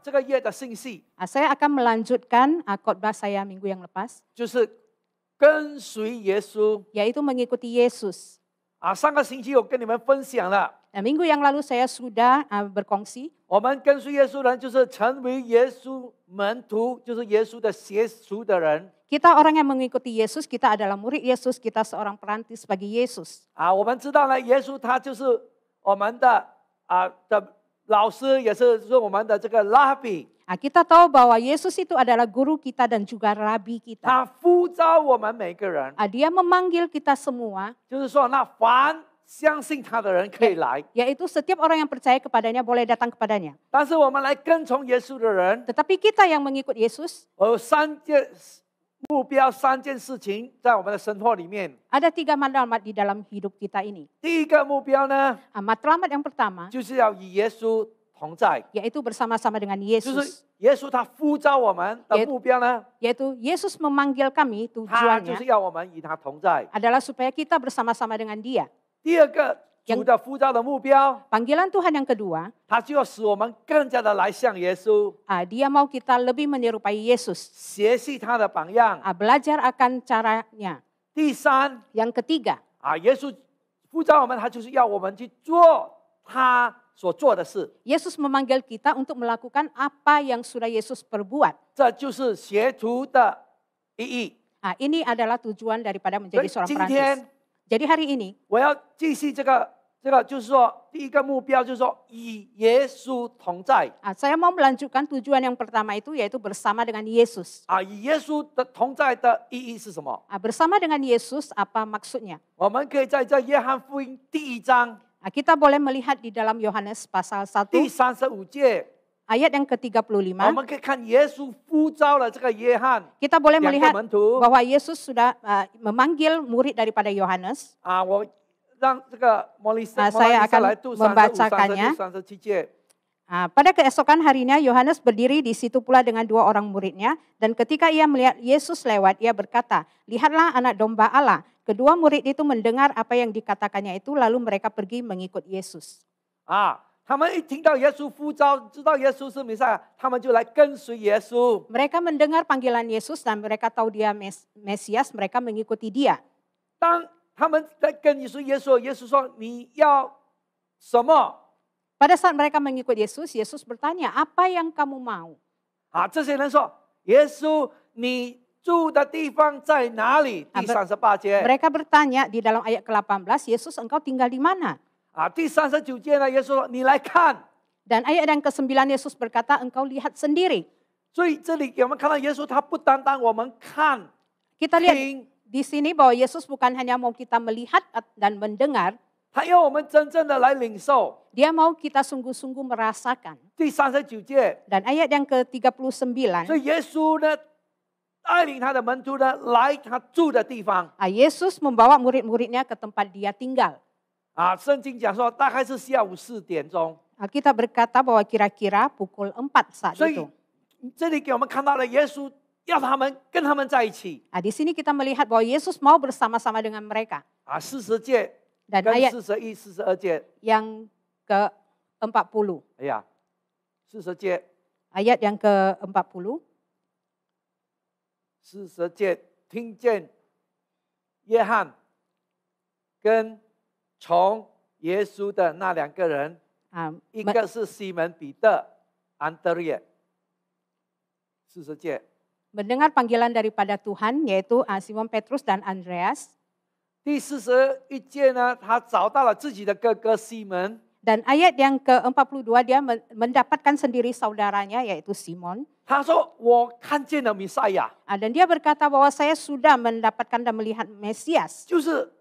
这个月的信息， Saya akan melanjutkan khotbah saya minggu yang lepas, 就是跟随耶稣 yaitu mengikuti Yesus. 上个星期我跟你们分享了， Minggu yang lalu saya sudah berkongsi, 我们跟随耶稣的人就是成为耶稣门徒，就是耶稣的学徒的人。 kita orang yang mengikuti Yesus, kita adalah murid Yesus, kita seorang perantis bagi Yesus. 我们知道呢，耶稣他就是我们的老师，也是我们的这个拉比。 Kita tahu bahwa Yesus itu adalah guru kita dan juga rabi kita. 他呼召我们每个人， Dia memanggil kita semua, 就是说，那凡相信他的人可以来， yaitu setiap orang yang percaya kepadanya boleh datang kepadanya. 但是我们来跟从耶稣的人， Tetapi kita yang mengikut Yesus, 有3件目标，3件事情在我们的生活里面。 ada 3 matlamat di dalam hidup kita ini. 第一个目标呢， Matlamat yang pertama, 就是要与耶稣同在， yaitu bersama-sama dengan 就 Yesus. 是耶稣他呼召我们的目标呢， Yaitu Yesus memanggil kami, 他就 tujuannya 是要我们与他同在。 adalah supaya kita bersama-sama dengan Dia. 第二个主的呼召的目标， Panggilan Tuhan yang kedua, 他就要使我们更加的来向耶稣， Dia mau kita lebih menyerupai Yesus, 学习他的榜样。 belajar akan caranya. 第三， Yang ketiga, 耶稣呼召我们，他就是要我们去做他所做的事， Yesus memanggil kita untuk melakukan apa yang sudah Yesus perbuat. 这就是学徒的意义。 Ini adalah tujuan daripada 所 menjadi 以 seorang 今 perantis. 天 Jadi hari ini, 我要继续这个，就是说第一个目标就是说与耶稣同在。 saya mau melanjutkan tujuan yang pertama itu, yaitu bersama dengan Yesus. 与耶稣的同在的意义是什么？ Bersama dengan Yesus, apa maksudnya? 我们可以在这约翰福音第1章 Kita boleh melihat di dalam Yohanes pasal 1, 第35节， ayat yang 我 ke-35. 们可以看耶稣呼召了这个约翰 Kita boleh 2个 melihat 门徒。 bahwa Yesus sudah memanggil murid daripada Yohanes. 我让这个莫丽莎 saya akan 来读35、 membacakannya. 36、37节。 Pada keesokan harinya Yohanes berdiri di situ pula dengan 2 orang muridnya, dan ketika ia melihat Yesus lewat, ia berkata, "Lihatlah anak domba Allah." Kedua murid itu mendengar apa yang dikatakannya itu, lalu mereka pergi mengikut Yesus. 他们一听到耶稣呼召，知道耶稣是弥赛亚，他们就来跟随耶稣。 Mereka mendengar panggilan Yesus dan mereka tahu dia Mesias, mereka mengikuti dia. 当他们在跟耶稣，耶稣说：“你要什么？” Pada saat mereka mengikut Yesus, Yesus bertanya, "Apa yang kamu mau?" 这些人说：“耶稣，你住的地方在哪里？”第38节。 Mereka bertanya di dalam ayat ke-18, "Yesus, engkau tinggal di mana?" 第39节呢，耶稣说：“你来看。” Dan ayat yang ke-9 Yesus berkata, "Engkau lihat sendiri." 所以这里我们看到耶稣，他不单单我们看、 Kita lihat 听， di sini bahwa Yesus bukan hanya mau kita melihat dan mendengar, 他要我们真正的来领受。 Dia mau kita sungguh-sungguh merasakan. 第39节， Dan ayat yang ke-39, 所以耶稣呢，带领他的门徒呢，来他住的地方。 Yesus membawa murid-muridnya ke tempat dia tinggal. 圣经讲说，大概是下午4点钟。 Kita berkata bahwa kira-kira pukul 4 saat 所以 itu. 这里给我们看到了耶稣要跟他们在一起。 Di sini kita melihat bahwa Yesus mau bersama-sama dengan mereka. 40节 Dan 跟 ayat 41、42节， yang ke-40. 40节， Ayat yang ke-40. 40节，听见约翰跟从耶稣的那2个人，一个是西门彼得，安德烈。40节。 Mendengar panggilan daripada Tuhan, yaitu Simon Petrus dan Andreas. 第41节呢，他找到了自己的哥哥西门。 Dan ayat yang ke-42 dia mendapatkan sendiri saudaranya, yaitu Simon. 他说：“我看见了弥赛亚。” Dan dia berkata bahwa saya sudah mendapatkan dan melihat Mesias. 就是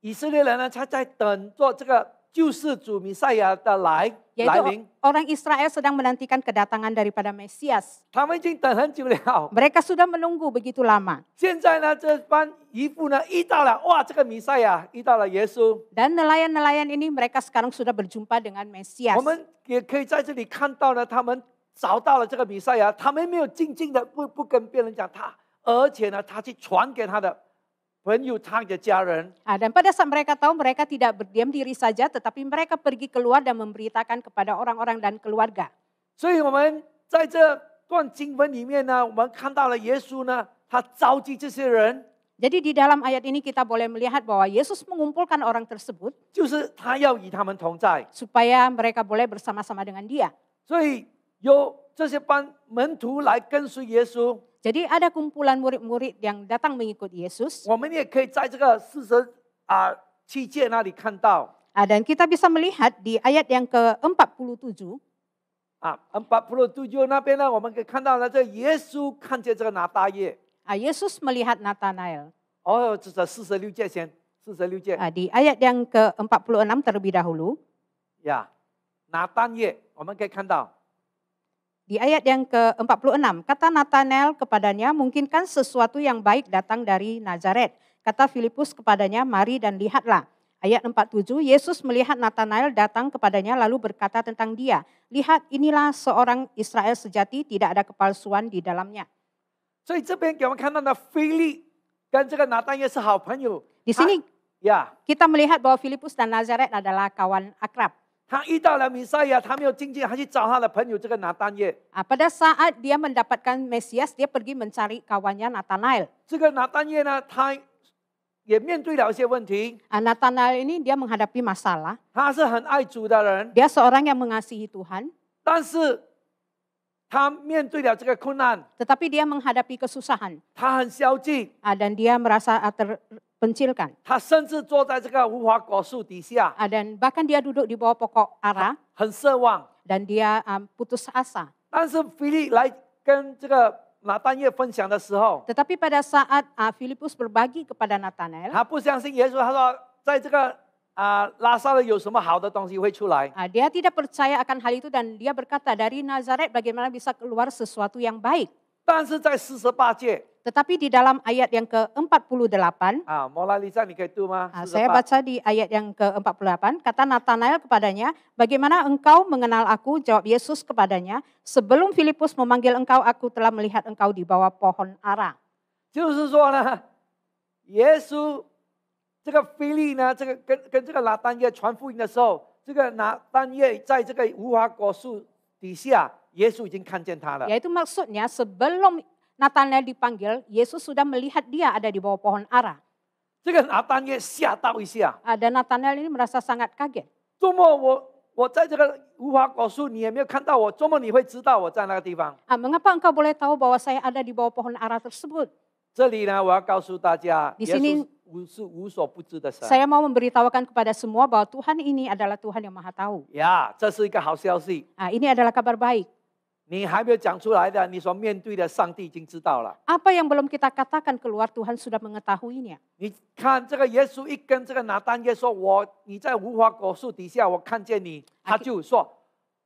以色列人呢，他在等着这个救世主弥赛亚的来 Yaitu 临。 orang Israel sedang menantikan kedatangan daripada Mesias. 他们已经等很久了。 Mereka sudah menunggu begitu lama. 现在呢，这班渔夫呢遇到了，哇，这个弥赛亚遇到了耶稣。 Dan nelayan-nelayan ini mereka sekarang sudah berjumpa dengan Mesias. 我们也可以在这里看到呢，他们找到了这个弥赛亚，他们没有静静的不跟别人讲他，而且呢，他去传给他的朋友、他的家人。 Dan pada saat mereka tahu, mereka tidak berdiam diri saja, tetapi mereka pergi keluar dan memberitakan kepada orang-orang dan keluarga. 所以我们在这段经文里面呢，我们看到了耶稣呢，他召集这些人， Jadi di dalam ayat ini kita boleh melihat bahwa Yesus mengumpulkan orang tersebut 就是他要与他们同在， supaya mereka boleh bersama-sama dengan dia. 所以有这些班门徒来跟随耶稣， Jadi ada kumpulan murid-murid yang datang mengikut Yesus. 我们也可以在这个47节那里看到 Dan kita bisa melihat di ayat yang ke-47. 47那边呢，我们可以看到呢，这耶稣看见这个拿大业。 Yesus melihat Natanael. 哦，这是46节先，46节。 Di ayat yang ke-46 terlebih dahulu. 呀，拿大业，我们可以看到。 Di ayat yang ke-46, kata Natanael kepadanya, mungkinkah sesuatu yang baik datang dari Nazaret? Kata Filipus kepadanya, mari dan lihatlah. Ayat 47, Yesus melihat Natanael datang kepadanya lalu berkata tentang dia, lihat inilah seorang Israel sejati, tidak ada kepalsuan di dalamnya. 所以这边给我们看到呢，腓力跟这个拿但业是好朋友。 Di sini 呀， kita melihat bahwa Filipus dan Nazaret adalah kawan akrab. 他遇到了弥赛亚，他没有进去，他去找他的朋友这个拿但业。 Pada saat dia mendapatkan Mesias, dia pergi mencari kawannya Natanael. 这个拿但业呢，他也面对了一些问题。 Natanael ini dia menghadapi masalah. 他是很爱主的人， Dia seorang yang mengasihi Tuhan, 但是他面对了这个困难， tetapi dia menghadapi kesusahan. 他很消极， Dan dia merasa terpencilkan. 他甚至坐在这个无花果树底下， Dan bahkan dia duduk di bawah pokok ara 很奢望。 dan dia putus asa. 但是腓力来跟这个拿但业分享的时候， Tetapi pada saat Filipus berbagi kepada Natanael, 他不相信耶稣，他说在这个拉撒勒有什么好的东西会出来？ dia tidak percaya akan hal itu dan dia berkata dari Nazaret bagaimana bisa keluar sesuatu yang baik. 但是在48节 Tetapi di dalam ayat yang ke-48, 摩拉丽莎你可以读吗？ saya baca di ayat yang ke-48, kata Natanael kepadanya, bagaimana engkau mengenal aku? Jawab Yesus kepadanya, sebelum Filipus memanggil engkau, aku telah melihat engkau di bawah pohon ara. 就是说呢，耶稣这个腓力呢，这个跟这个拿但业传福音的时候，这个拿但业在这个无花果树底下，耶稣已经看见他了。 Yaitu maksudnya sebelum Natanael dipanggil, Yesus sudah melihat dia ada di bawah pohon ara. 这个拿但业吓到一下， Dan Natanael ini merasa sangat kaget. 周末我在这个无花果树，你也没有看到我，周末你会知道我在那个地方。 Mengapa engkau boleh tahu bahwa saya ada di bawah pohon ara tersebut? 这里呢，我要告诉大家， Di 耶 sini 稣是无所不知的神。 saya mau memberitahukan kepada semua bahwa Tuhan ini adalah Tuhan yang maha tahu. 呀，这是一个好消息。 Ini adalah kabar baik. 你还没有讲出来的，你所面对的，上帝已经知道了。 Apa yang belum kita katakan keluar, Tuhan sudah mengetahuinya. 你看这个耶稣一跟这个拿但业说：“你在无花果树底下，我看见你。”他就说：“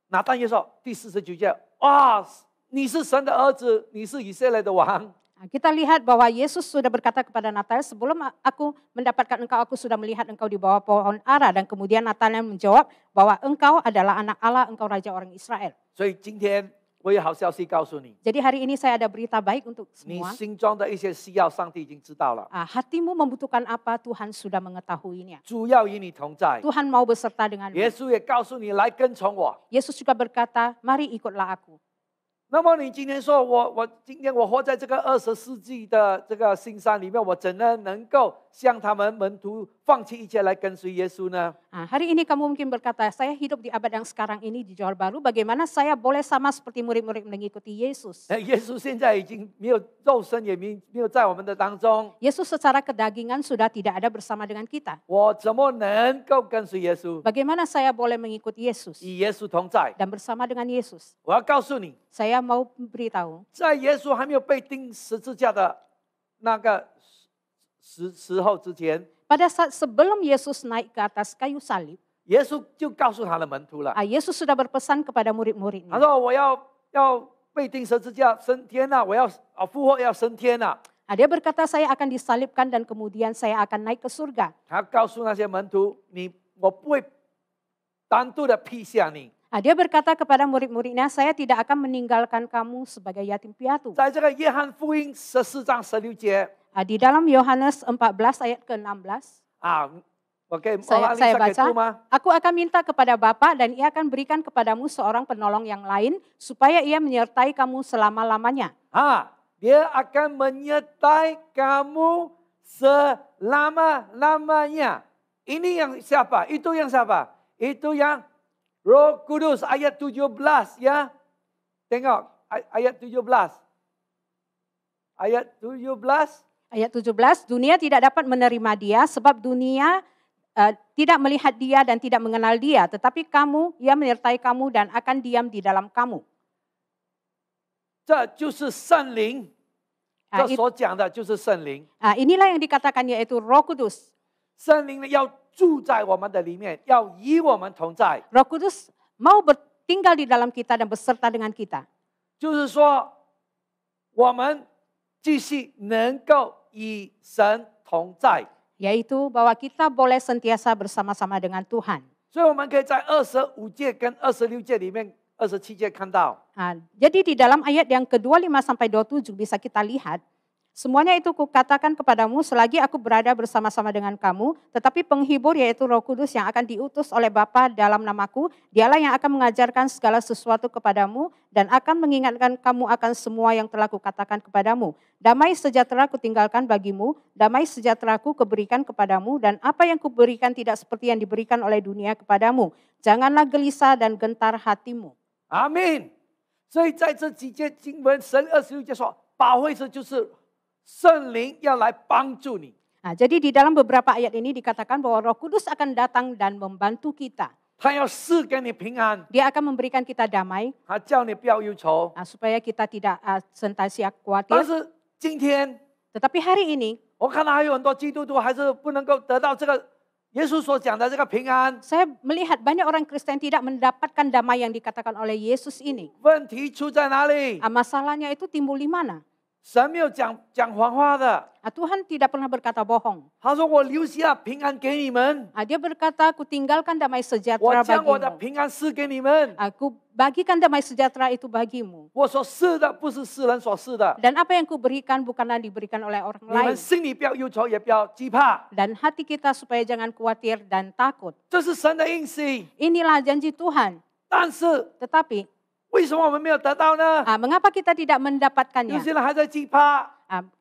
拿但业说第49节，哇，你是神的儿子，你是以色列的王。” Kita lihat bahwa Yesus sudah berkata kepada Natanael, sebelum aku mendapatkan engkau, aku sudah melihat engkau di bawah pohon ara. Dan kemudian Natanael menjawab bahwa engkau adalah anak Allah, engkau raja orang Israel. 所以今天我有好消息告诉你， Jadi hari ini saya ada berita baik untuk 你 semua. 心中的一些需要，上帝已经知道了。 Hatimu membutuhkan apa, Tuhan sudah mengetahuinya. 主要与你同在， Tuhan mau beserta denganmu. 耶稣也告诉你来跟从我。 Yesus juga berkata, mari ikutlah aku. 那么你今天说今天我活在这个20世纪的这个新山里面，我怎能够像他们门徒放弃一切来跟随耶稣呢？ Hari ini kamu mungkin berkata, saya hidup di abad yang sekarang ini di Johor Bahru, bagaimana saya boleh sama seperti murid-murid mengikuti Yesus? 耶稣现在已经没有肉身，也没有在我们的当中， Yesus secara kedagingan sudah tidak ada bersama dengan kita. 我怎么能够跟随耶稣？ Bagaimana saya boleh mengikuti Yesus 与耶稣同在。 dan bersama dengan Yesus? 我要告诉你， Saya mau beritahu, 在耶稣还没有被钉十字架的那个时候之前， pada saat sebelum Yesus naik ke atas kayu salib, 耶稣就告诉他的门徒了。 Yesus sudah berpesan kepada 他 murid-muridnya. 说：“我要被钉十字架升天了，我要复活要升天了。” Dia berkata, saya akan disalibkan dan kemudian saya akan naik ke surga. 他告诉那些门徒：“我不会单独的撇下你。” Dia berkata kepada murid-muridnya, saya tidak akan meninggalkan kamu sebagai yatim piatu. 在这个约翰福音14章16节 Di dalam Yohanes 14 ayat ke-16, 啊，我 OK， Saya 给 baca, 住吗？ aku akan minta kepada Bapa dan ia akan berikan kepadamu seorang penolong yang lain supaya ia menyertai kamu selama-lamanya. Dia akan menyertai kamu selama-lamanya. Ini yang siapa? Itu yang siapa? Itu yang Roh Kudus ayat 17 ya. Tengok ayat 17. Ayat 17. Ayat 17, dunia tidak dapat menerima dia sebab dunia tidak melihat dia dan tidak mengenal dia. Tetapi kamu, ia menyertai kamu dan akan diam di dalam kamu. 这就是圣灵，这所讲的就是圣灵。 Inilah yang dikatakan yaitu Roh Kudus. 圣灵呢要住在我们的里面，要与我们同在。 Roh Kudus mau tinggal di dalam kita dan beserta dengan kita. 就是说，我们继续能够与神同在。 Yaitu bahwa kita boleh sentiasa bersama-sama dengan Tuhan. 所以我们可以在25诫跟26诫里面，27诫看到。 Jadi di dalam ayat yang ke-25 sampai 27 bisa kita lihat, semuanya itu kukatakan kepadamu selagi aku berada bersama-sama dengan kamu, tetapi penghibur yaitu Roh Kudus yang akan diutus oleh Bapa dalam namaku, dialah yang akan mengajarkan segala sesuatu kepadamu dan akan mengingatkan kamu akan semua yang telah kukatakan kepadamu. Damai sejahtera kutinggalkan bagimu, damai sejahtera ku kuberikan kepadamu, dan apa yang kuberikan tidak seperti yang diberikan oleh dunia kepadamu. Janganlah gelisah dan gentar hatimu. Amin. 所以在这几节经文，神26节说，保惠师就是圣灵要来帮助你。 Jadi di dalam beberapa ayat ini dikatakan bahwa Roh Kudus akan datang dan membantu kita. 他要赐给你平安， Dia akan memberikan kita damai 他叫你不要忧愁。 supaya kita tidak senantiasa 但 khawatir. 是今天， Tetapi hari ini 我看到还有很多基督徒还是不能够得到这个耶稣所讲的这个平安。 saya melihat banyak orang Kristen tidak mendapatkan damai yang dikatakan oleh Yesus ini. 问题出在哪里？ Masalahnya itu timbul di mana? 神没有讲谎话的。 Tuhan tidak pernah berkata bohong. 他说：“我留下平安给你们， Dia berkata, aku tinggalkan damai 我 sejahtera 将我的 bagimu. 平安赐给你们。 Aku bagikan damai sejahtera itu bagimu. 我所赐的不是世人所赐的。 Dan apa yang kuberikan bukanlah diberikan oleh orang 你们 lain. 心里不要忧愁，也不要惧怕。 Dan hati kita supaya jangan khawatir dan takut. 这是神的应许。 Inilah janji Tuhan. 但是 Tetapi 为什么我们没有得到呢？ mengapa kita tidak 有 mendapatkannya? 些人还在惧怕，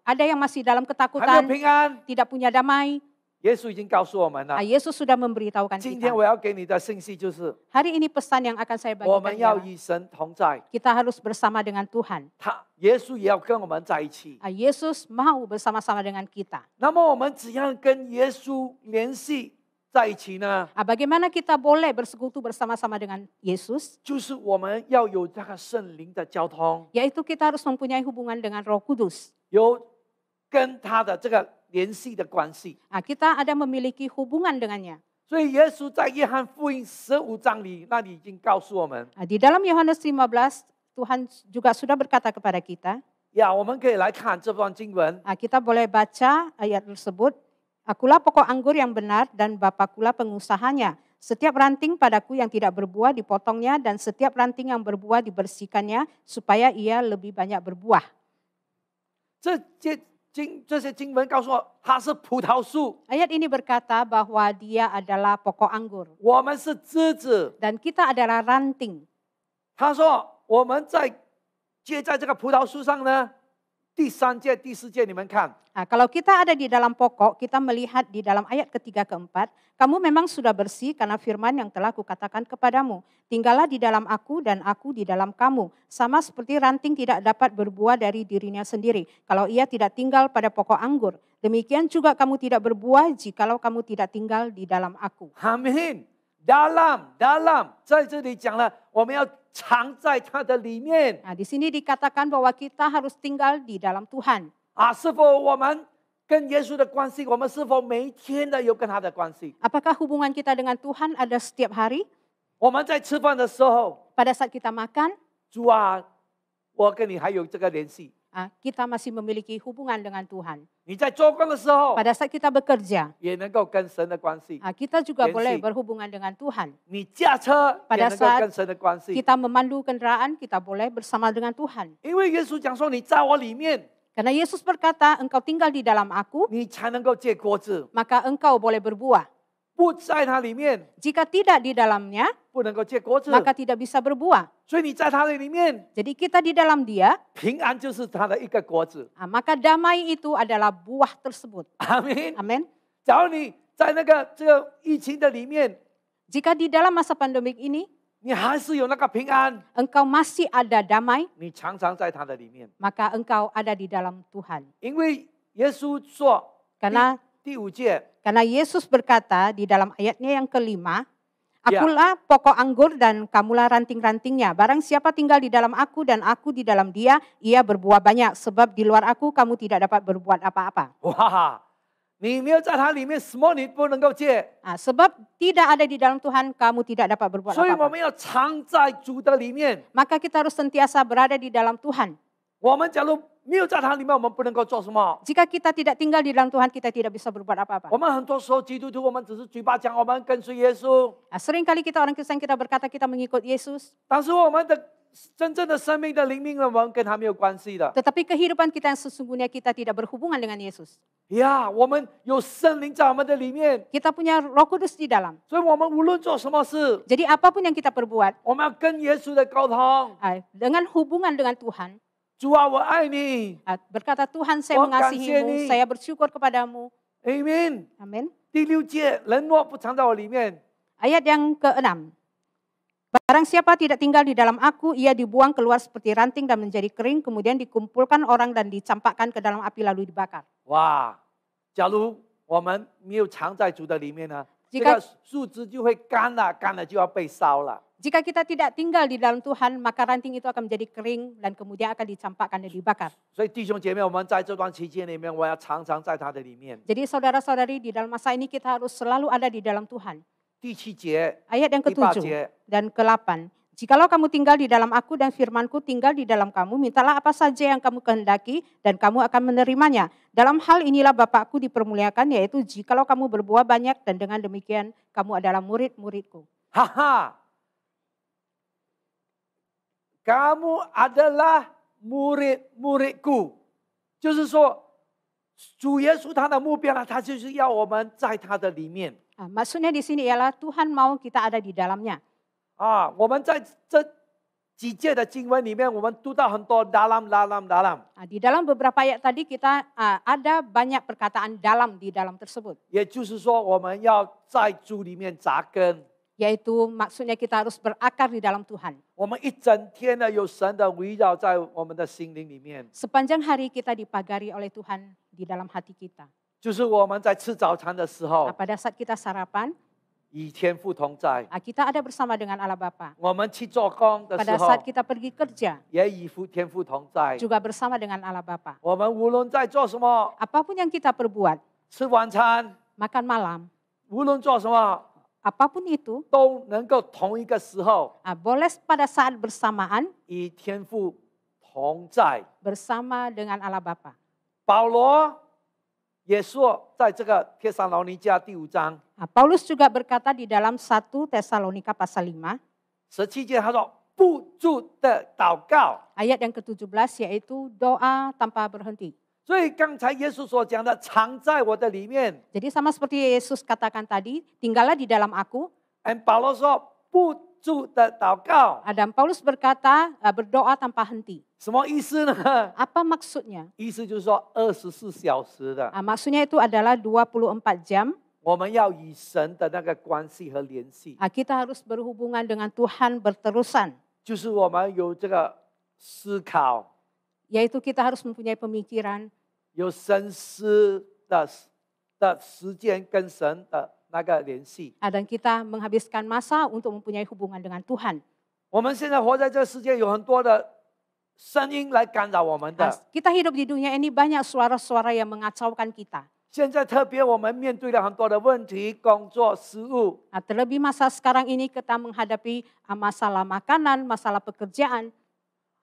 Ada yang masih dalam 还没有 ketakutan, 平安。 tidak punya damai. 耶稣已经告诉我们了。 Yesus sudah memberitahukan 今 kita. 天我要给你的信息就是， Hari ini pesan yang akan saya 我 bagikan 们要 ialah 与神同在。 kita harus bersama dengan Tuhan. 耶稣也要跟我们在一起。 Yesus mau bersama-sama dengan kita. 那么我们怎样跟耶稣联系在一起呢？ Bagaimana kita boleh bersekutu bersama-sama dengan Yesus? 就是我们要有这个圣灵的交通， Yaitu kita harus mempunyai hubungan dengan Roh Kudus. 有跟他的这个联系的关系。 Kita ada memiliki hubungan dengannya. 所以耶稣在约翰福音15章里，那里已经告诉我们， Di dalam Yohanes 15, Tuhan juga sudah berkata kepada kita. 我们可以来看这段经文。 Kita boleh baca ayat tersebut. Akulah pokok anggur yang benar dan Bapakulah pengusahanya. Setiap ranting padaku yang tidak berbuah dipotongnya dan setiap ranting yang berbuah dibersihkannya supaya ia lebih banyak berbuah. 这些经文告诉我，它是葡萄树， Ayat ini berkata bahwa dia adalah pokok anggur 我们是枝子。 dan kita adalah ranting. 他说我们接在这个葡萄树上呢。第3诫、第4诫，你们看， Kalau kita ada di dalam pokok, kita melihat di dalam ayat ketiga keempat, kamu memang sudah bersih karena firman yang telah kukatakan kepadamu. Tinggallah di dalam aku dan aku di dalam kamu. Sama seperti ranting tidak dapat berbuah dari dirinya sendiri kalau ia tidak tinggal pada pokok anggur. Demikian juga kamu tidak berbuah jikalau kamu tidak tinggal di dalam aku. Amin. Dalam， 在这里讲了，我们要藏在它的里面。 Di sini dikatakan bahwa kita harus tinggal di dalam Tuhan. 是否我们跟耶稣的关系，我们是否每一天的有跟他的关系？ Apakah hubungan kita dengan Tuhan ada setiap hari? 我们在吃饭的时候， Pada saat kita makan, 主啊，我跟你还有这个联系。 kita masih memiliki hubungan dengan Tuhan. 你在做工的时候， Pada saat kita bekerja, 也能够跟神的关系。 kita juga联系。 boleh berhubungan dengan Tuhan. 你驾车也 Pada 能够 saat 跟神的关系。 kita memandu kendaraan, kita boleh bersama dengan Tuhan. 因为耶稣讲说，你在我里面， Karena Yesus berkata, engkau tinggal di dalam aku, 你才能够结果子。 maka engkau boleh berbuah. 不在它里面， Jika tidak di dalamnya, 不能够结果子。 maka tidak bisa berbuah. 所以你在它的里面， Jadi kita di dalam dia, 平安就是它的一个果子。 maka damai itu adalah buah tersebut. 阿门。 Amin. 假如你在这个疫情的里面， Jika di dalam masa pandemik ini, 你还是有那个平安， engkau masih ada damai, 你常常在它的里面， maka engkau ada di dalam Tuhan. 因为耶稣说， Karena 第5节， Karena Yesus berkata di dalam ayatnya yang kelima, Ya. Akulah pokok anggur dan kamulah ranting-rantingnya. Barang siapa tinggal di dalam aku dan aku di dalam dia, ia berbuah banyak. Sebab di luar aku kamu tidak dapat berbuat apa-apa. 哇，你没有在它里面，什么你不能够借？ Sebab tidak ada di dalam Tuhan, kamu tidak dapat berbuat 所以我 apa-apa. 们要常在主的里面。 Maka kita harus sentiasa berada di dalam Tuhan. 我们假如没有在它里面，我们不能够做什么？ Jika kita tidak tinggal di dalam Tuhan, kita tidak bisa berbuat apa-apa. 我们很多时候基督徒，我们只是嘴巴讲我们跟随耶稣， Seringkali kita orang Kristen kita berkata kita mengikut Yesus, 但是我们的真正的生命的灵命呢，我们跟他没有关系的。 tetapi kehidupan kita yang sesungguhnya kita tidak berhubungan dengan Yesus. 呀，我们有圣灵在我们的里面， Kita punya Roh Kudus di dalam. 所以我们无论做什么事， Jadi apapun yang kita perbuat, 我们要跟耶稣的沟通。 dengan hubungan dengan Tuhan, 主啊，我爱你 berkata Tuhan saya Oh, mengasihimu, kasih. saya bersyukur kepadamu. ，Amen。 Amin. 第6节，人若不藏在我里面， Ayat yang ke-6. Barang siapa tidak tinggal di dalam aku, ia dibuang keluar seperti ranting dan menjadi kering, kemudian dikumpulkan orang dan dicampakkan ke dalam api lalu dibakar. 哇，假如我们没有藏在主的里面呢，这 Jika 个树枝就会干了，干了就要被烧了。 Jika kita tidak tinggal di dalam Tuhan, maka ranting itu akan menjadi kering dan kemudian akan dicampakkan dan dibakar. 所以弟兄姐妹，我们在这段期间里面，我要常常在他的里面。 Jadi saudara-saudari, di dalam masa ini kita harus selalu ada di dalam Tuhan. 第7节、 Ayat yang 第8 ke-7 节， dan ke-8. Jikalau kamu tinggal di dalam aku dan firmanku tinggal di dalam kamu, mintalah apa saja yang kamu kehendaki dan kamu akan menerimanya. Dalam hal inilah Bapakku dipermuliakan, yaitu jikalau kamu berbuah banyak dan dengan demikian kamu adalah murid-muridku. 哈哈，kamu adalah murid-muridku，就是说，主耶稣他的目标呢，他就是要我们在他的里面。 Maksudnya di sini ialah Tuhan mau kita ada di dalamnya. 我们在这几节的经文里面，我们读到很多 dalam。 Di dalam beberapa ayat tadi kita ada banyak perkataan dalam di dalam tersebut. 也就是说，我们要在主里面扎根。 Yaitu maksudnya kita harus berakar di dalam Tuhan. 我们一整天呢，有神的围绕在我们的心灵里面。 Sepanjang hari kita dipagari oleh Tuhan di dalam hati kita. 就是我们在吃早餐的时候， Pada saat kita sarapan, 与天父同在； kita ada bersama dengan Allah Bapa. 我们去做工的时 Pada 候， saat kita pergi kerja, 也与天父同在。 juga bersama dengan Allah Bapa. 我们无论在做什么， Apapun yang kita perbuat, 吃晚餐， makan malam, 无论做什么， apapun itu, 都能够同一个时候 boleh pada saat bersamaan 与天父同在。 bersama dengan Allah Bapa. 保罗也说，在这个帖撒罗尼迦第5章 Paulus juga berkata di dalam 1 Tesalonika pasal 5, 17节，他说不住的祷告。 ayat yang ke-17 yaitu doa tanpa berhenti. 所以刚才耶稣所讲的，藏在我的里面。 Jadi sama seperti Yesus katakan tadi, tinggallah di dalam aku. 保罗说不住的祷告， Dan Paulus berkata berdoa tanpa henti. 什么意思呢？ Apa maksudnya? 意思就是说24小时的， Maksudnya itu adalah 24 jam. 我们要与神的那个关系和联系， Kita harus berhubungan dengan Tuhan berterusan. 就是我们有这个思考， Yaitu kita harus mempunyai pemikiran, 有深思的时间跟神的那个联系。 dan kita menghabiskan masa untuk mempunyai hubungan dengan Tuhan. 我们现在活在这个世界，有很多的声音来干扰我们的。 Kita hidup di dunia ini banyak suara-suara yang mengacaukan kita. 现在特别我们面对了很多的问题，工作、食物， Terlebih masa sekarang ini kita menghadapi masalah makanan, masalah pekerjaan,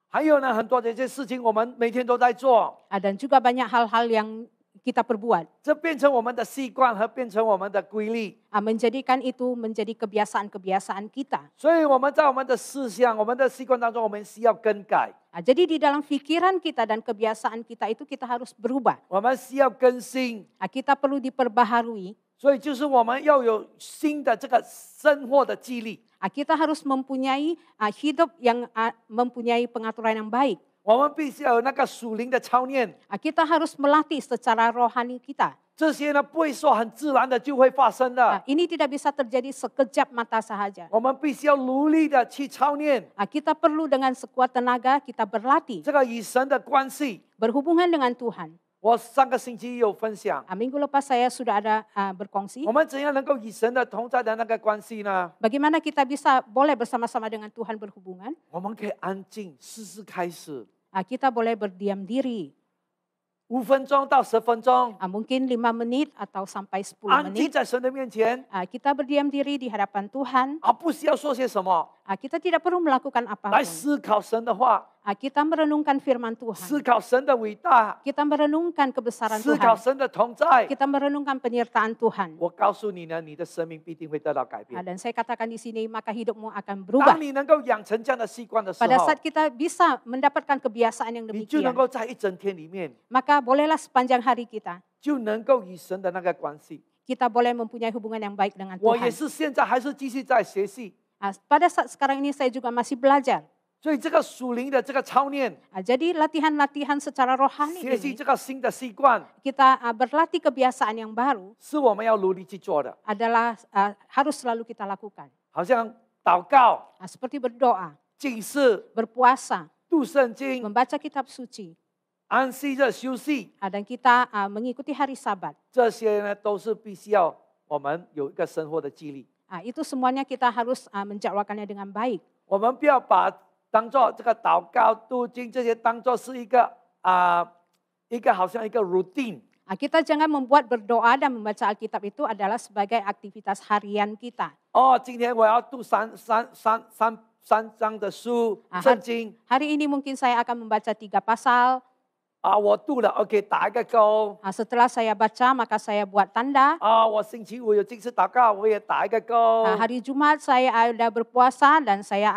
还有呢很多这些事情，我们每天都在做。 dan juga banyak hal-hal yang kita perbuat. 这变成我们的习惯和变成我们的规律， Menjadikan itu menjadi kebiasaan-kebiasaan kita. 所以我们在我们的思想、我们的习惯当中，我们需要更改， Jadi di dalam pikiran kita dan kebiasaan kita itu kita harus berubah. 我们需要更新。 Kita perlu diperbaharui. 所以就是我们要有新的这个生活的纪律。Kita harus mempunyai hidup yang mempunyai pengaturan yang baik. 我们必须要有那个属灵的操练。Kita harus melatih secara rohani kita. 这些呢，不会说很自然的就会发生的。Ini tidak bisa terjadi sekejap mata sahaja. 我们必须要努力的去操练。Kita perlu dengan sekuat tenaga kita berlatih. 这个与神的关系。Berhubungan dengan Tuhan. 我上个星期有分享。Minggu lepas saya sudah ada berkongsi. 我们怎样能够与神的同在的那个关系呢？ Bagaimana kita bisa boleh bersama-sama dengan Tuhan berhubungan? 我们可以安静，试试开始。Kita boleh berdiam diri. 5分钟到10分钟。Mungkin 5 menit atau sampai 10 menit. 安静在神的面前。Kita berdiam diri di hadapan Tuhan. 不需要说些什么。Kita tidak perlu melakukan 来 apapun. 思考神的话。 Kita merenungkan firman 思 Tuhan. 考神的伟大。 Kita merenungkan kebesaran 思考 Tuhan. 神的同在。 Kita merenungkan penyertaan Tuhan. 我告诉你呢，你的生命必定会得到改变。 Dan saya katakan di sini, maka hidupmu akan berubah. 当你能够养成这样的习惯的时 Pada 候， saat kita bisa mendapatkan kebiasaan yang 你就能 demikian, 够在一整天里面， maka bolehlah sepanjang hari kita, 就能够与神的那个关系。 kita boleh mempunyai hubungan yang baik dengan 我也 Tuhan. 是现在还是继续在学习， Pada saat sekarang ini saya juga masih belajar. 所以这个属灵的这个操练， Jadi latihan-latihan secara rohani 学习 ini, 这个新的习惯， kita berlatih kebiasaan yang baru 是我们要努力去做的。 adalah harus selalu kita lakukan. 好像祷告、 Seperti berdoa, 禁食、 berpuasa, 读圣经、 membaca kitab suci, 安息日休息， dan kita mengikuti hari Sabat. 这些呢都是必须要我们有一个生活的纪律。 Itu semuanya kita harus menjadwalkannya dengan baik. 我们不要把当做这个祷告、读经这些当做是一个好像一个 routine。 Kita jangan membuat berdoa dan membaca Alkitab itu adalah sebagai aktivitas harian kita. 今天我要读三章的书，圣经。 Hari ini mungkin saya akan membaca 3 pasal. 我读了 ，OK， 打一个勾。 Setelah saya baca, maka saya buat tanda. 我星期五有禁食祷告，我也打一个勾。 Hari Jumat saya ada berpuasa dan saya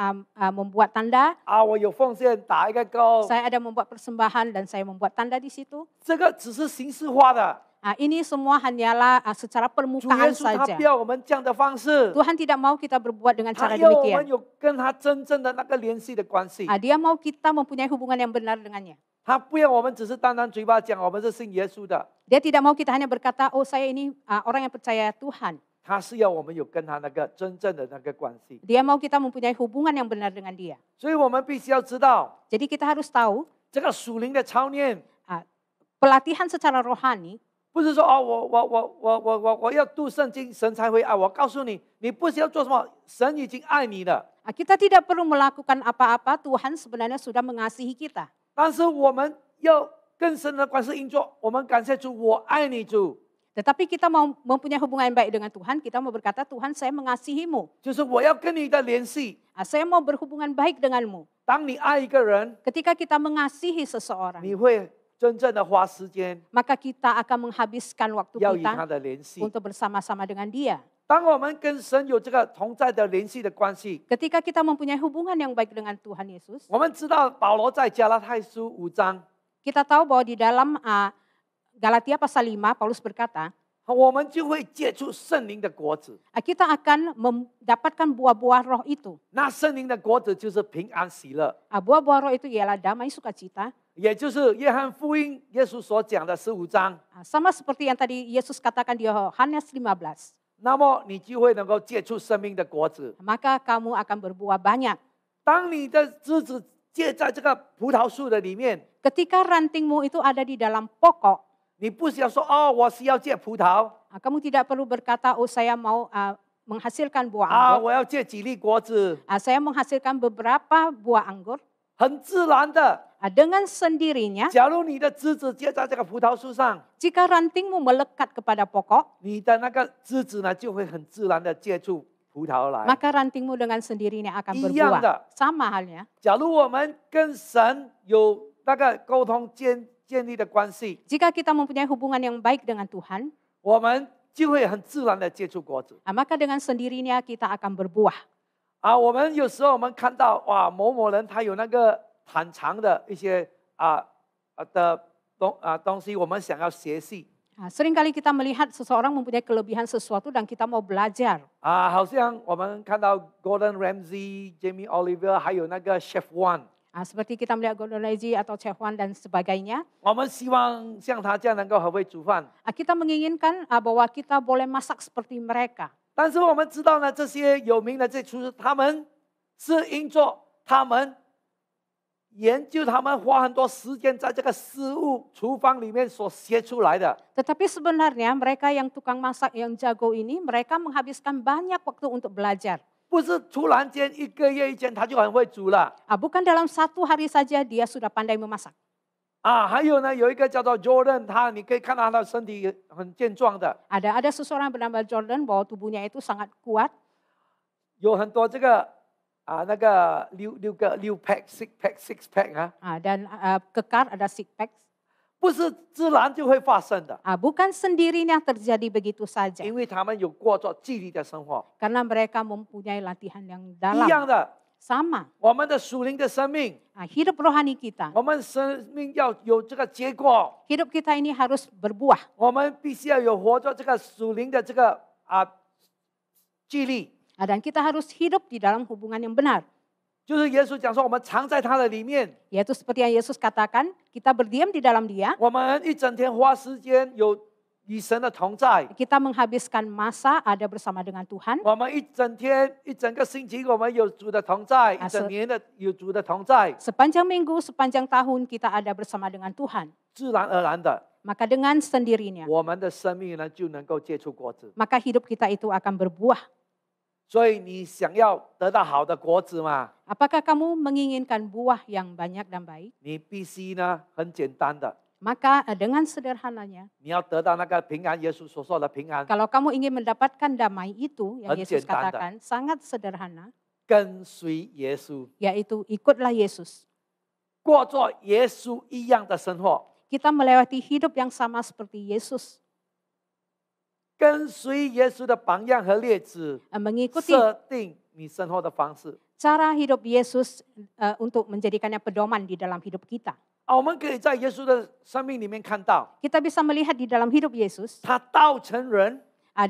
membuat tanda. 我有奉献，打一个勾。 Saya ada membuat persembahan dan saya membuat tanda di situ. 这个只是形式化的。 Ini semua hanyalah secara 主耶 permukaan 稣他 saja. 不要我们这样的方式， Tuhan tidak mau kita berbuat dengan 他 cara 要我们 demikian. 有跟他真正的那个联系的关系。 Dia mau kita mempunyai hubungan yang benar dengannya. 他不要我们只是单单嘴巴讲我们是信耶稣的， Dia tidak mau kita hanya berkata, oh saya ini orang yang percaya Tuhan. 他是要我们有跟他那个真正的那个关系。 Dia mau kita mempunyai hubungan yang benar dengan dia. 所以我们必须要知道 Jadi kita harus tahu 这个属灵的操练， pelatihan secara rohani 不是说我要读圣经，神才会爱我。告诉你，你不需要做什么，神已经爱你了。 kita tidak perlu melakukan apa-apa, Tuhan sebenarnya sudah mengasihi kita. 但是我们要跟神的关系运作，我们感谢主，我爱你主， Tetapi kita mau mempunyai hubungan yang baik dengan Tuhan, kita mau berkata, Tuhan saya mengasihimu. 就是我要跟你的联系。 Saya mau berhubungan baik denganmu. 当你爱一个人， Ketika kita mengasihi seseorang, 你会真正的花时间 maka kita akan menghabiskan waktu 要与他 kita 的联系。 untuk bersama-sama dengan dia. 当我们跟神有这个同在的联系的关系， Ketika kita mempunyai hubungan yang baik dengan Tuhan Yesus, 我们知道保罗在加拉太书5章， kita tahu bahwa di dalam Galatia pasal 5, Paulus berkata, 我们就会结出圣灵的果子。 kita akan mendapatkan buah-buah roh itu. 那圣灵的果子就是平安喜乐， Buah-buah roh itu ialah damai, sukacita. 也就是约翰福音耶稣所讲的15章。 Sama seperti yang tadi Yesus katakan di Yohanes 15. 那么你就会能够结出生命的果子。 Maka kamu akan berbuah banyak. 当你的枝子结在这个葡萄树的里面， Ketika rantingmu itu ada di dalam pokok, 你不需要说我需要结葡萄 kamu tidak perlu berkata, oh saya mau menghasilkan buah anggur. 我要结几粒果子， Saya menghasilkan beberapa buah anggur. 很自然的。 Dengan sendirinya, 假如你的枝子结在这个葡萄树上， jika rantingmu melekat kepada pokok, 你的那个枝子呢就会很自然的结出葡萄来。 maka rantingmu dengan sendirinya akan 一样的。 berbuah. Sama halnya, 假如我们跟神有那个沟通建立的关系， jika kita mempunyai hubungan yang baik dengan Tuhan, 我们就会很自然的结出果子。 maka dengan sendirinya kita akan berbuah. 我们有时候我们看到某某人他有那个坦诚的一些东西，我们想要学习。Seringkali kita melihat seseorang mempunyai kelebihan sesuatu dan kita mau belajar. 好像我们看到 Gordon Ramsay、Jamie Oliver， 还有那个 Chef One。Seperti kita melihat Gordon Ramsay atau Chef One dan sebagainya. 我们希望像他这样能够很会煮饭。Kita menginginkan bahwa kita boleh masak seperti mereka. 但是我们知道呢，这些有名的这厨师，他们是因着他们研究，他们花很多时间在这个食物厨房里面所学出来的。Tetapi sebenarnya mereka yang tukang masak yang jago ini, mereka menghabiskan banyak waktu untuk belajar. 不是突然间一个月以前他就很会煮了。Bukan dalam satu hari saja dia sudah pandai memasak. 还有呢，有一个叫做 Jordan， 你可以看到他的身体很健壮的。Ada seseorang bernama Jordan bahwa tubuhnya itu sangat kuat. 有很多这个那个六 pack six pack dan kekar ada six pack. 不是自然就会发生的。Bukan sendirinya terjadi begitu saja. 因为他们有过着纪律的生活。Karena mereka mempunyai latihan yang dalam. 一样的。Sama. 我们的属灵的生命。hidup rohani kita. 我们生命要有这个结果。Hidup kita ini harus berbuah. 我们必须要有活着这个属灵的这个纪律。Dan kita harus hidup di dalam hubungan yang benar. 就是耶稣讲说，我们藏在他的里面。Yaitu seperti yang Yesus katakan, kita berdiam di dalam Dia. 我们一整天花时间有与神的同在。Kita menghabiskan masa ada bersama dengan Tuhan. 我们一整天一整个星期我们有主的同在，一整年的有主的同在。Sepanjang minggu, sepanjang tahun kita ada bersama dengan Tuhan. 自然而然的。Maka dengan sendirinya. 我们的生命呢就能够结出果子。Maka hidup kita itu akan berbuah. 所以你想要得到好的果子吗？ Apakah kamu menginginkan buah yang banyak dan baik? 你必须呢很简单的。 Maka dengan sederhananya, 你要得到那个平安，耶稣所说的平安。 Kalau kamu ingin mendapatkan damai itu yang Yesus katakan, sangat sederhana. 跟随耶稣， yaitu ikutlah Yesus. 过做耶稣一样的生活。 Kita melewati hidup yang sama seperti Yesus. 跟随耶稣的榜样和列子， mengikuti 设定你生活的方式。 cara hidup Yesus untuk menjadikannya pedoman di dalam hidup kita. 我们可以在耶稣的生命里面看到， Kita bisa melihat di dalam hidup Yesus. 他道成人，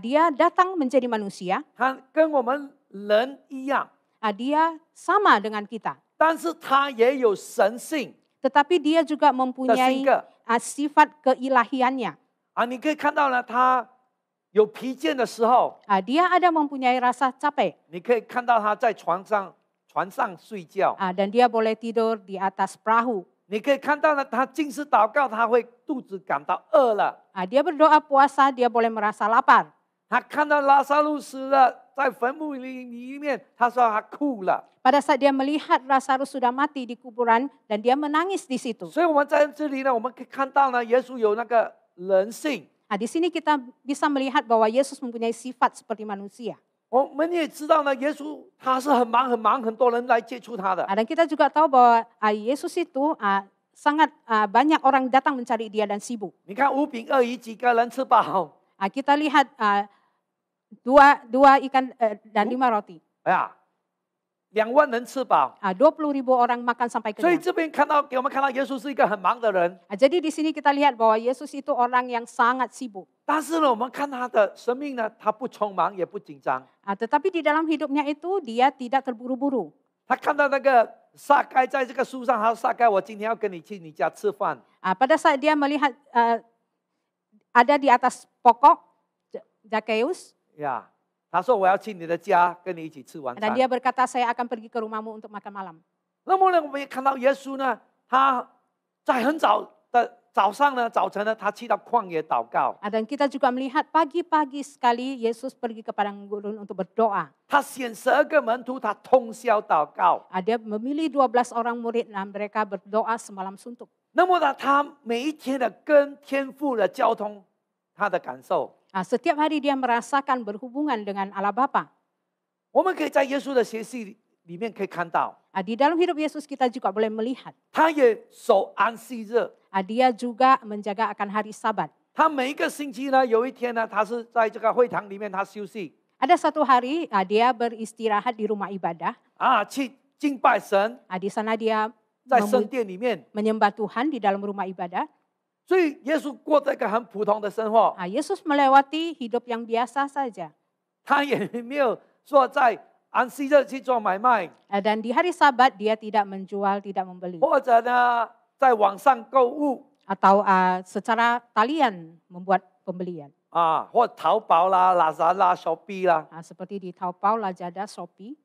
Dia datang menjadi manusia. 他跟我们人一样， Dia sama dengan kita. 但是他也有神性。 Tetapi dia juga mempunyai sifat keilahiannya. 你可以看到呢，他有疲倦的时候， Dia ada mempunyai rasa capek. 你可以看到他在床上睡觉。 Dan dia boleh tidur di atas perahu. 你可以看到呢，他尽是祷告，他会肚子感到饿了。 Dia berdoa puasa, dia boleh merasa lapar. 他看到拉撒路死了，在坟墓里面，他说他哭了。 Pada saat dia melihat Lazarus sudah mati di kuburan dan dia menangis di situ. 所以我们在这里呢，我们可以看到呢，耶稣有那个人性。 Di sini kita bisa melihat bahwa Yesus mempunyai sifat seperti manusia. 我们也知道呢，耶稣他是很忙，很多人来接触他的。 Dan kita juga tahu bahwa Yesus itu sangat banyak orang datang mencari dia dan sibuk. 你看5饼2鱼几个人吃饱？ Kita lihat dua ikan dan 5 roti. 2万人吃饱。 20.000 orang makan sampai 所以 kenyang. 这边给我们看到耶稣是一个很忙的人。 Jadi di sini kita lihat bahwa Yesus itu orang yang sangat sibuk. 但是呢，我们看他的生命呢，他不匆忙也不紧张。 Tetapi di dalam hidupnya itu dia tidak terburu-buru. 他看到那个撒该在这个树上，他说撒该，我今天要跟你去你家吃饭。 Pada saat dia melihat ada di atas pokok Zakheus, 他说我要去你的家跟你一起吃晚餐。 dan dia berkata saya akan pergi ke rumahmu untuk makan malam. 那么呢，我们也看到耶稣呢，他在很早的早晨呢，他去到旷野祷告。 Dan kita juga melihat pagi-pagi sekali Yesus pergi ke padang gurun untuk berdoa. 他选12个门徒，他通宵祷告。 Dia memilih 12 orang murid dan mereka berdoa semalam suntuk. 那么呢，他每一天的跟天父的交通，他的感受。 Setiap hari dia merasakan berhubungan dengan Allah Bapa. 我们可以在耶稣的学习里面可以看到， Di dalam hidup Yesus kita juga boleh melihat. 他也守安息日。 Dia juga menjaga akan hari Sabat. 他每一个星期呢，有一天呢，他是在这个会堂里面他休息。 Ada satu hari dia beristirahat di rumah ibadah. 去敬拜神。 Di sana dia 在圣殿里面 menyembah Tuhan di dalam rumah ibadah. 所以耶稣过着一个很普通的生活， Yesus melewati hidup yang biasa saja. 他也没有说在安息日去做买卖， Dan di hari Sabat dia tidak menjual, tidak membeli. 或者呢在网上购物 Atau secara talian membuat pembelian. 或淘宝啦、Lazada、Shopee 啦， Seperti di Taobao, Lazada, Shopee.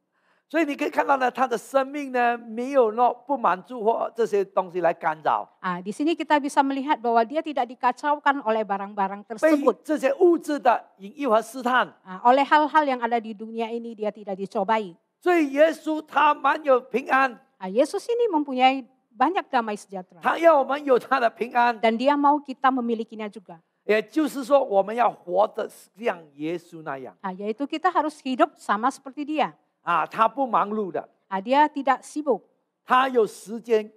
所以你可以看到呢，他的生命呢没有不满足或这些东西来干扰， Di sini kita bisa melihat bahwa dia tidak dikacaukan oleh barang-barang 被 tersebut. 这些物质的引诱和试探。 Oleh hal-hal yang ada di dunia ini dia tidak dicobai. 所以耶稣他满有平安， Yesus ini mempunyai banyak damai sejahtera. 他要我们有他的平安， Dan dia mau kita memilikinya juga. 也就是说我们要活得像耶稣那样 Yaitu kita harus hidup sama seperti dia. 他不忙碌的， Dia tidak sibuk. 他有时间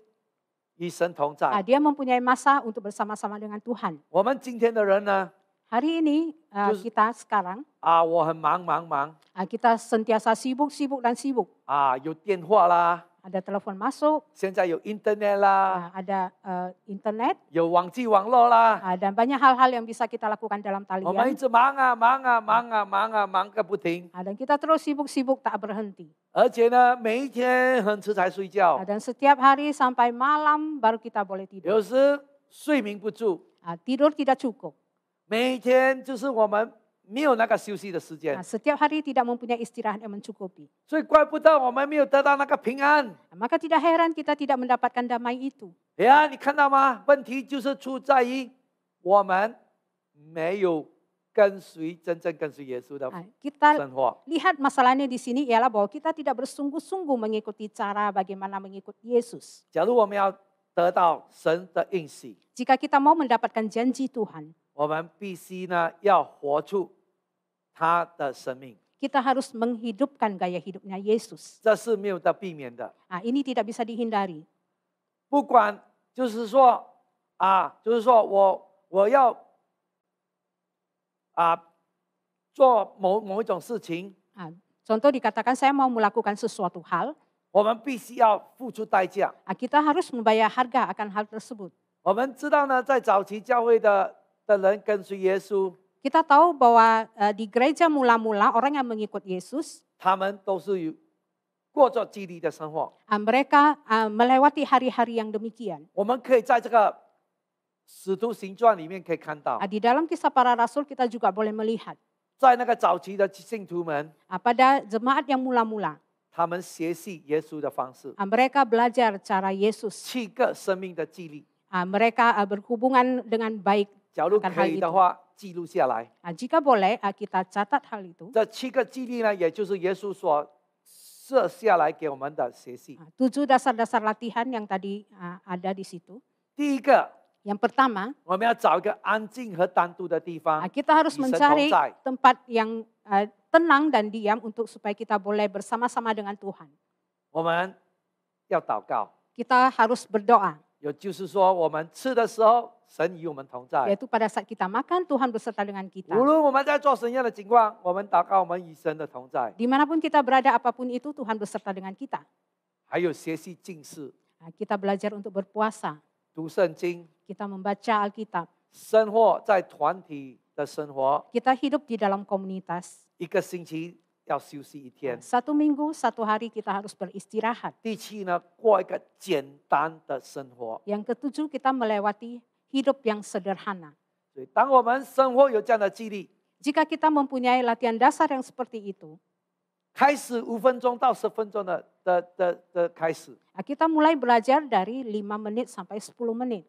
与神同在。 Dia mempunyai masa untuk bersama-sama dengan Tuhan. 我们今天的人呢， Hari ini kita sekarang 我很忙， kita sentiasa sibuk dan sibuk. 有电话啦， Ada telepon masuk, 现在有 internet 啦， ada internet, 有网际网络啦， dan banyak hal-hal yang bisa kita lakukan dalam 我们一 talian. 直忙个不停， Dan kita terus sibuk tak berhenti. 而且呢，每一天很迟才睡觉， Dan setiap hari sampai malam baru kita boleh tidur. 有时睡眠不足， Tidur tidak cukup. 每一天就是我们没有那个休息的时间， Setiap hari tidak mempunyai istirahat yang mencukupi. 所以怪不得我们没有得到那个平安。 Maka tidak heran kita tidak mendapatkan damai itu. 你看到吗？问题就是出在于我们没有真正跟随耶稣的 Kita 生活。 lihat masalahnya di sini ialah bahwa kita tidak bersungguh-sungguh mengikuti cara bagaimana mengikut Yesus. 假如我们要得到神的应许， Jika kita mau mendapatkan janji Tuhan, 我们必须呢要活出他的生命， kita harus menghidupkan gaya hidupnya Yesus. 这是没有得避免的。 Ini tidak bisa dihindari. 不管就是说我要做某一种事情， Contoh dikatakan saya mau melakukan sesuatu hal, 我们必须要付出代价。 kita harus membayar harga akan hal tersebut. 我们知道呢，在早期教会的人跟随耶稣， Kita tahu bahwa di gereja mula-mula orang yang mengikut Yesus, 他们都是过着激励的生活。 mereka melewati hari-hari yang demikian. 我们可以在这个使徒行传里面可以看到， Di dalam kisah para rasul kita juga boleh melihat 在那个早期的信徒们， pada jemaat yang mula-mula, 他们学习耶稣的方式， mereka belajar cara Yesus. 7个生命的激励。 Mereka berhubungan dengan baik 假如 akan 可 hal 以的 itu. 话，记录下来。 Jika boleh, kita catat hal itu. 这7个激励呢，也就是耶稣所设下来给我们的学习。 7 dasar-dasar latihan yang tadi ada di situ. 第一个， Yang pertama, 我们要找一个安静和单独的地方， kita harus 与神 mencari 同在。 tempat yang tenang dan diam untuk supaya kita boleh bersama-sama dengan Tuhan. 我们要祷告， Kita harus berdoa, 也就是说，我们吃的时候，神与我们同在。 yaitu pada saat kita makan, Tuhan beserta dengan kita. 无论我们在做什么样的情况，我们祷告，我们与神的同在。 Dimanapun kita berada, apapun itu, Tuhan beserta dengan kita. 还有学习禁食、 Kita belajar untuk berpuasa, 读圣经、 kita membaca Alkitab, 生活在团体的生活， kita hidup di dalam komunitas. 一个星期要休息一天。 Satu minggu, satu hari kita harus beristirahat. 第七呢，过一个简单的生活。 Yang ketujuh, kita melewati hidup yang sederhana. 所以，当我们生活有这样的激励， Jika kita mempunyai latihan dasar yang seperti itu, 开始5分钟到10分钟的开始， kita mulai belajar dari 5 menit sampai 10 menit.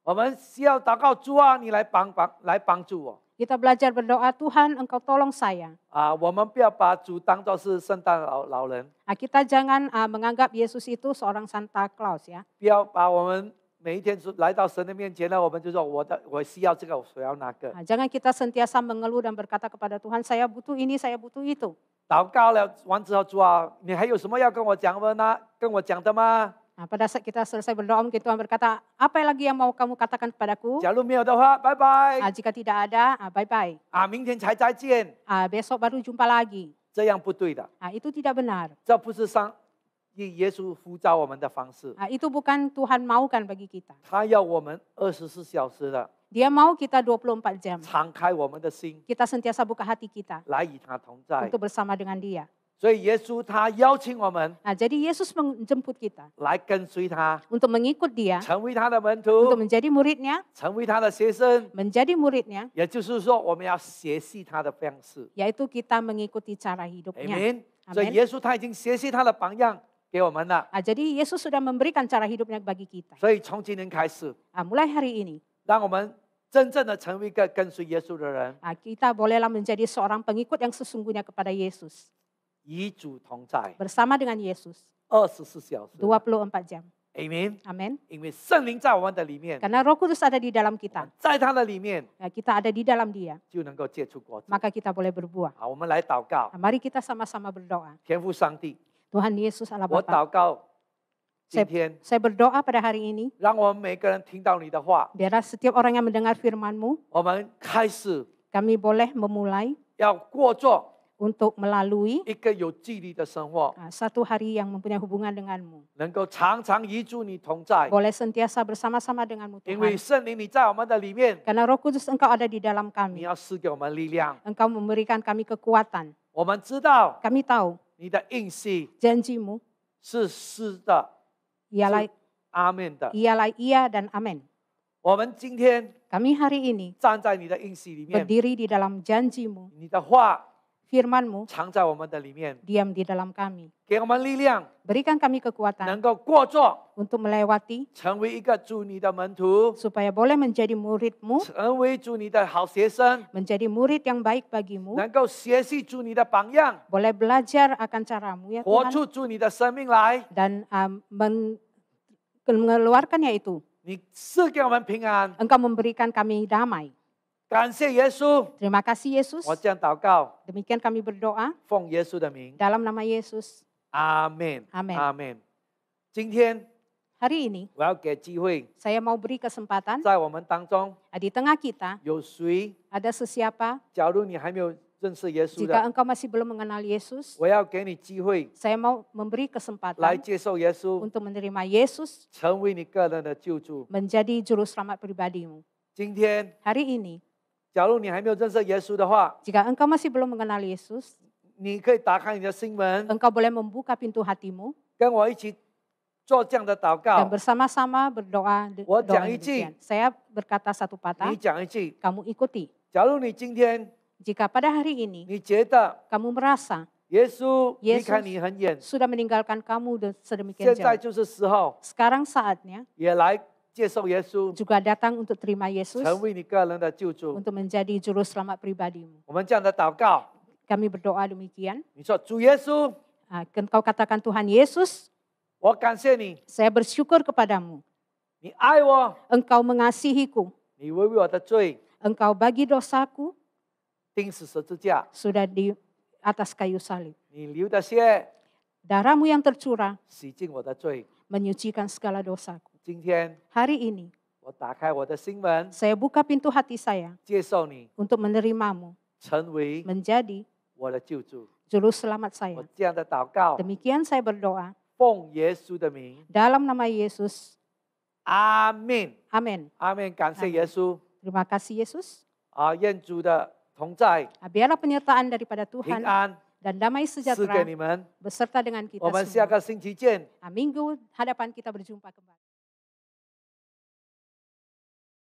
我们需要祷告主啊，你来帮助我。 Kita belajar berdoa, Tuhan Engkau tolong saya. 我们不要把主当作是圣诞老人， Kita jangan menganggap Yesus itu seorang Santa Claus ya. 不要把我们每一天来到神的面前呢，我们就说我需要这个，我要那个。 Jangan kita sentiasa mengeluh dan berkata kepada Tuhan, saya butuh ini, saya butuh itu. 祷告了完之后，主啊，你还有什么要跟我讲的吗？ Pada saat kita selesai berdoa, mungkin Tuhan berkata, apa lagi yang mau kamu katakan kepadaku? 假如没有的话，拜拜。 Jika tidak ada, bye-bye. 明天才再见， Besok baru jumpa lagi. 这样不对的， Itu tidak benar. 这不是耶稣呼召我们的方式。Itu bukan Tuhan maukan bagi kita. 他要我们24小时的 Dia mau kita 24 jam. 敞开我们的心， Kita sentiasa buka hati kita 来与他同在。 untuk bersama dengan Dia. 所以耶稣他邀请我们 Jadi Yesus menjemput kita 来跟随他， untuk mengikut Dia, 成为他的门 untuk 徒， menjadi muridnya, 成为他的学生。 menjadi muridnya, 也就是说，我们要学习他的方式。 yaitu kita mengikuti cara hidupnya. Amen。所以耶稣他已经学习他的榜样给我们了。 Jadi Yesus sudah memberikan cara hidupnya bagi kita. 所以从今天开始， Mulai hari ini, 让我们真正的成为一个跟随耶稣的人， kita bolehlah menjadi seorang pengikut yang sesungguhnya kepada Yesus. 与主同在， Bersama dengan Yesus, 24小时。 24 jam. Amen。 Amin. 因为圣灵在我们的里面， Karena Roh Kudus ada di dalam kita, 在他的里面 kita ada di dalam Dia, 就能够结出果子。 maka kita boleh berbuah. 好，我们来祷告。 Mari kita sama-sama berdoa. 天父上帝， Tuhan Yesus Allah 我 Bapa, 祷告，今天 saya berdoa pada hari ini, 让我们每个人听到你的话， biarlah setiap orang yang mendengar firman-Mu, 我们开始 kami boleh memulai 要过着 untuk melalui 一个有纪律的生活， satu hari yang mempunyai hubungan dengan-Mu. 能够常常与主你同在， Boleh sentiasa bersama-sama dengan-Mu 因为 Tuhan. 圣灵你在我们的里面， Karena Roh Kudus Engkau ada di dalam 你 kami. 要赐给我们力量。 Engkau memberikan kami kekuatan. 我们知道 Kami tahu 你的应许 janji-Mu 是是的， ialah 阿门的。 iya dan amin. 我们今天 Kami hari ini 站在你的应许里面， berdiri di dalam janji-Mu, 你的话 firman-Mu 藏在我们的里面， diam di dalam kami. 给我们力量， Berikan kami kekuatan 能够过着 untuk melewati 成为一个主你的门徒， supaya boleh menjadi murid-Mu, 成为主你的好学生， menjadi murid yang baik bagimu, 能够学习主你的榜样， boleh belajar akan caramu ya 活 Tuhan, 出主你的生命来。 dan mengeluarkannya itu. 你赐给我们平安， Engkau memberikan kami damai. 感谢耶稣。 Terima kasih Yesus. 我这样祷告， Demikian kami berdoa 奉耶稣的名， dalam nama Yesus. 阿门， Amin. 阿门。今天 Hari ini 我要给机会， saya mau beri kesempatan 在我们当中 di tengah kita 有谁？ ada sesiapa, 假如你还没有认识耶稣 jika 的， engkau masih belum mengenal Yesus, 我要给你机会 saya mau memberi 来 kesempatan 接受耶稣， untuk menerima Yesus 成为你个人的救主。 menjadi juru selamat pribadimu. 今天， Hari ini, 假如你还没有认识耶稣的话， jika engkau masih belum mengenal Yesus, 你可以打开你的心门， engkau boleh membuka pintu hatimu 跟我一起做这样的祷 dan 告。 bersama-sama berdoa. Wo doa jiang demikian. iji. Saya berkata satu patah, 你讲一句， kamu ikuti. 假如你今天 Jika pada hari ini 你觉得 kamu merasa 耶稣离 Yesus 开你很远， sudah meninggalkan kamu sedemikian 现在 jauh, 就是时候， sekarang saatnya 也来接受耶稣， juga datang untuk terima Yesus 成为你个人的救主。 untuk menjadi juru selamat pribadimu. 我们这样的祷告， Kami berdoa demikian. 你说主耶稣， Engkau katakan Tuhan Yesus, 我感谢你， saya bersyukur kepadamu. 你爱我， Engkau mengasihiku. 你为我的罪 Engkau bagi dosaku 钉死十字架， sudah di atas kayu salib. 你流的血 Darahmu yang tercurah 洗净我的罪。 menyucikan segala dosaku. 今天 Hari ini 我打开我的心门， saya buka pintu hati saya 接受你， untuk menerimamu 成为 menjadi 我的救主。 juru selamat 我 saya. 这样的祷告， Demikian saya berdoa 奉耶稣的名， dalam nama Yesus. 阿门， Amin. 阿门。感谢耶稣 Terima kasih Yesus. 啊，愿主的同在、 Biarlah penyertaan daripada 平 Tuhan 安 dan damai 赐给 sejahtera 你们。 beserta dengan kita 我们下 semua. 个星期见。 Minggu hadapan kita berjumpa kembali.